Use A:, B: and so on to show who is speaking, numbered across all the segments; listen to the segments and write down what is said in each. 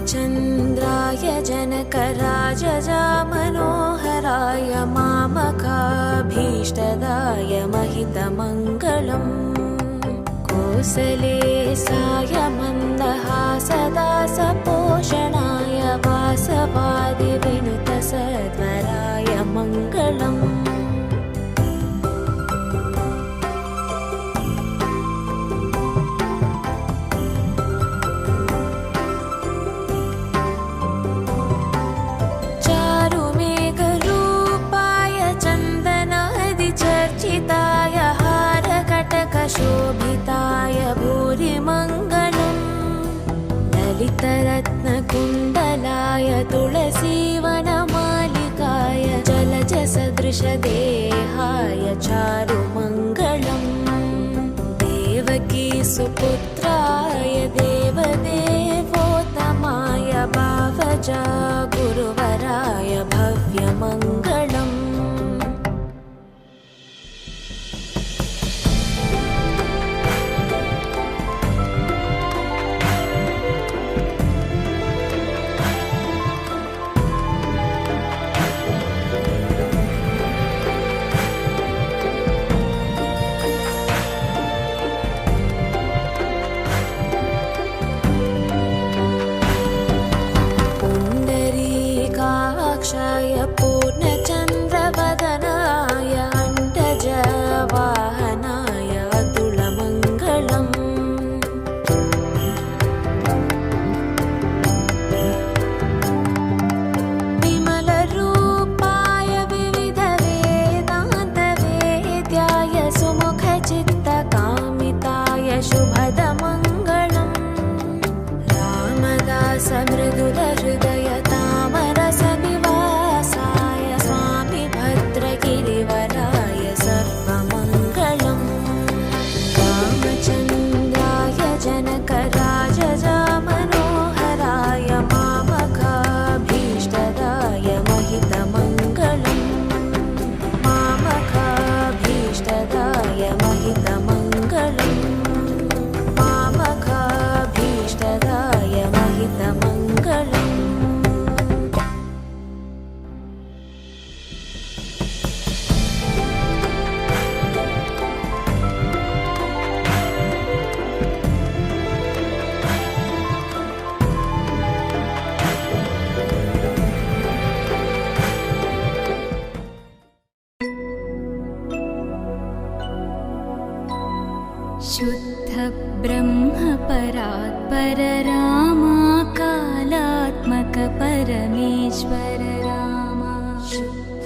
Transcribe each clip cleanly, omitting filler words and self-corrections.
A: रामचन्द्राय जनकराजजामनोहराय मामकाभीष्टदाय महितमङ्गलम् कोसलेशाय मन्दहासदासपोषणाय वासवादिविनुतसध्वराय मङ्गलम् शोभिताय भूरिमङ्गलम् ललितरत्नकुण्डलाय तुलसीवनमालिकाय जलजसदृशदेहाय चारुमङ्गलम् देवकी सुपुत्राय देवदेवोत्तमाय भावजा गुरुवराय भव्यमङ्गलम् पूर्णचन्द्रवदनाय अण्डजवाहनाय अतुलमङ्गलम् विमलरूपाय विविधवेदान्तवेद्याय सुमुखचित्तकामिताय शुभदमङ्गलम् रामदास मृदुलहृदय तामरसनिवासाय स्वामि भद्रगिरिवराय सर्वमङ्गलम् रामचन्द्राय जनकराजजामनोहराय मामकाभीष्टदाय महितमङ्गलम् मामकाभीष्टदाय महितमङ्गलम् मामकाभीष्टदाय महितमङ्गलम् शुद्ध ब्रह्म परात्पर रामा कालात्मक परमेश्वर रामा शुद्ध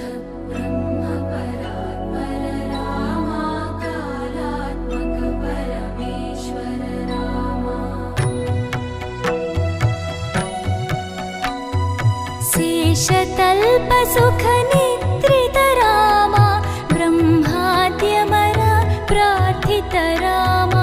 A: ब्रह्म परात्पर रामा कालात्मक परमेश्वर रामा शेषतल्प सुख निद्रित रामा ब्रह्माद्यमरा प्रार्थित रामा